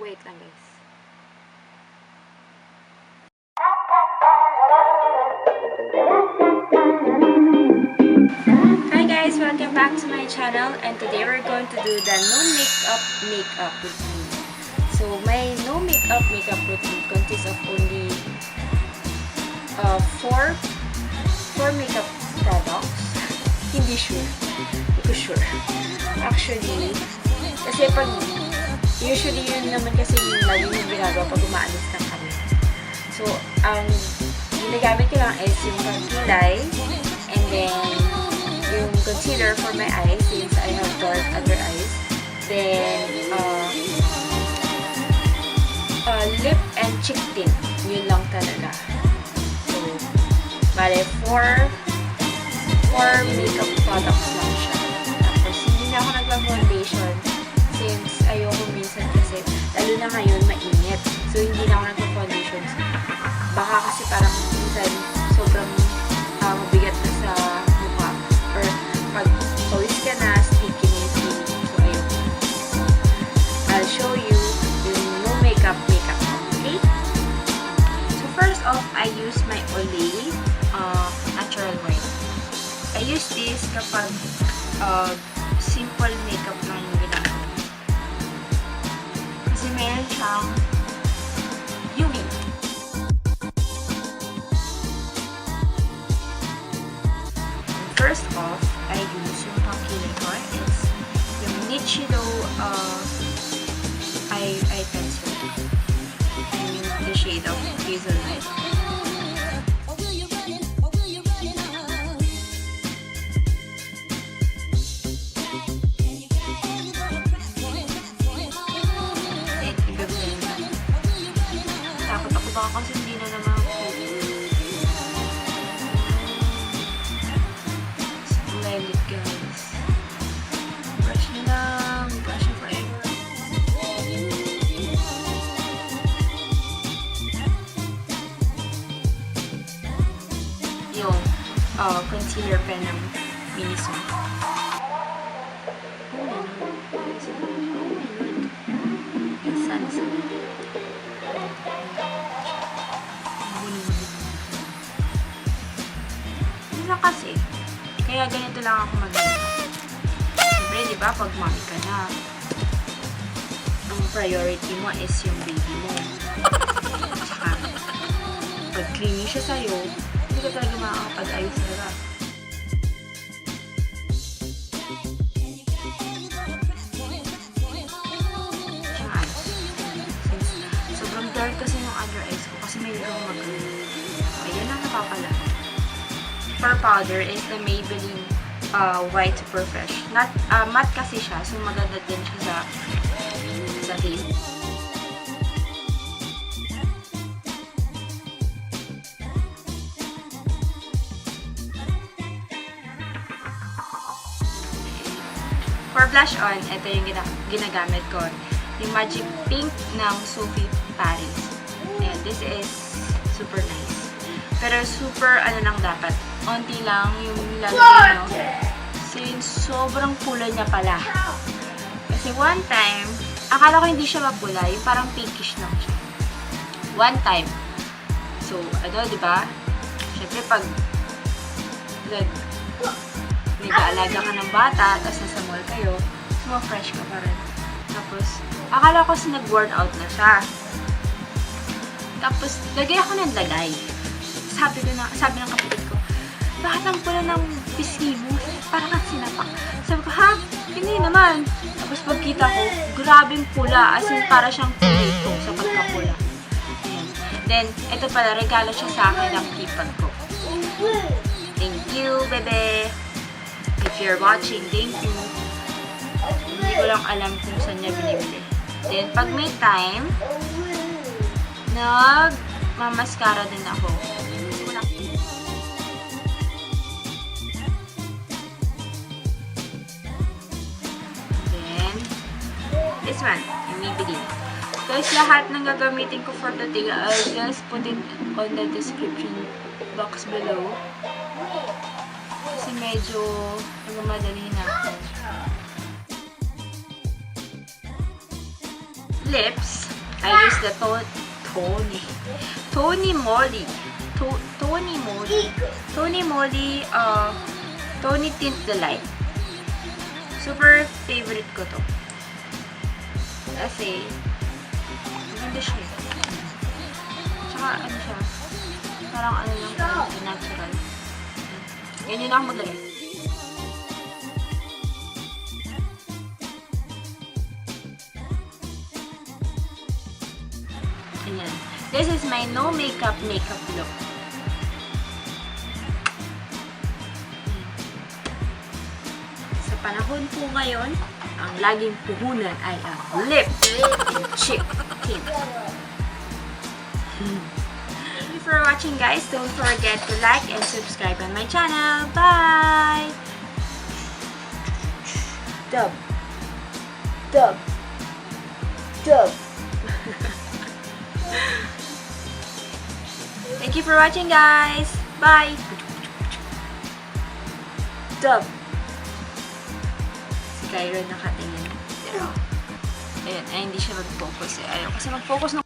Wait lang guys. Hi guys! Welcome back to my channel, and today we're going to do the no makeup routine. So my no makeup routine consists of only four makeup products. Hindi sure. Hindi ko sure. Actually, kasi usually yun naman kasi yung lagi yung ginagawa pag umaalis na kami. So, ang ginagamit ko lang is yung kilay, and then yung concealer for my eyes since I have dark under eyes. Then, lip and cheek tint. Yun lang talaga. So, bale, four makeup products lang siya. Tapos, hindi na ako nagpa-foundation since ayoko minsan kasi, lalo na ngayon, mainit. So, hindi na ako nagpa-foundation. Baka kasi parang minsan, sobrang mabigat na sa mukha. Or, pag pawis ka na, sticky na yung skin. So, ayun. I'll show you yung no makeup. Okay? So, first off, I use my Olay Natural White. I use this kapag simple makeup lang yung ginagawa. Kasi meron siyang UV. First off, I use yung pangkilay ko. It's yung Nichido eye pencil. And the shade of Hazelnut. Baka kasi hindi na naman ako. Let it guys. Brush nyo lang. Brush nyo forever. Yung concealer pen ng Miniso. Kasi, kaya ganito lang ako mag-makeup. Siyempre, di ba, pag mommy ka na, ang priority mo is yung baby mo. Saka, pag clingy siya sa'yo, hindi ka talaga makakapag-ayos nila. Siyang ayos. Since, sobrang dark kasi yung under eyes ko, kasi may ligong mag-ayos. Ayan ang napapala. For powder is the Maybelline White Super Fresh. Matte kasi siya, so maganda din siya sa face. For blush on, ito yung ginagamit ko. Yung Magic Pink ng Sophie Paris. And this is super nice. Pero super, lang dapat. Onti lang yung lalagay nyo. Since sobrang kulay niya pala. Kasi one time, akala ko hindi siya mapula. Yung parang pinkish lang siya. One time. So, diba? Siyempre, pag nag-aalaga ka ng bata, tapos nasa mall kayo, fresh ka pa rin. Tapos, akala ko nag-worn out na siya. Tapos, lagay ako ng lagay. Sabi ng kapatid ko, bakit ang pula ng pisngi mo? Parang sinapak. Sabi ko, ha? Hindi naman. Tapos pagkita ko, grabing pula. As in, para siyang tomato sa pagkapula. Ayan. Then, ito pala, regalo siya sa akin ng hipag ko. Thank you, bebe. If you're watching, thank you. Hindi ko lang alam kung saan niya binibili. Then, pag may time, mamaskara din ako. Then, this one, yung Maybelline. Guys, lahat ng gagamitin ko for today, I'll just put it on the description box below. Kasi medyo nagmamadali na ako. lips, I use the Tony Moly Tony Tint Delight. Super favorite ko to. Kasi, maganda siya. Tsaka, ano siya, parang ano lang, parang natural. Yan yun ako maglagay. Ayan. This is my no makeup look. Sa panahon po ngayon, ang laging puhunan ay ang lip and cheek tint. Thank you for watching, guys. Don't forget to like and subscribe on my channel. Bye! Dub. Thank you for watching, guys. Bye! Dub. Si Kyron nakatingin. Pero, ayun, ay hindi siya mag-focus eh. Ayaw kasi mag-focus ng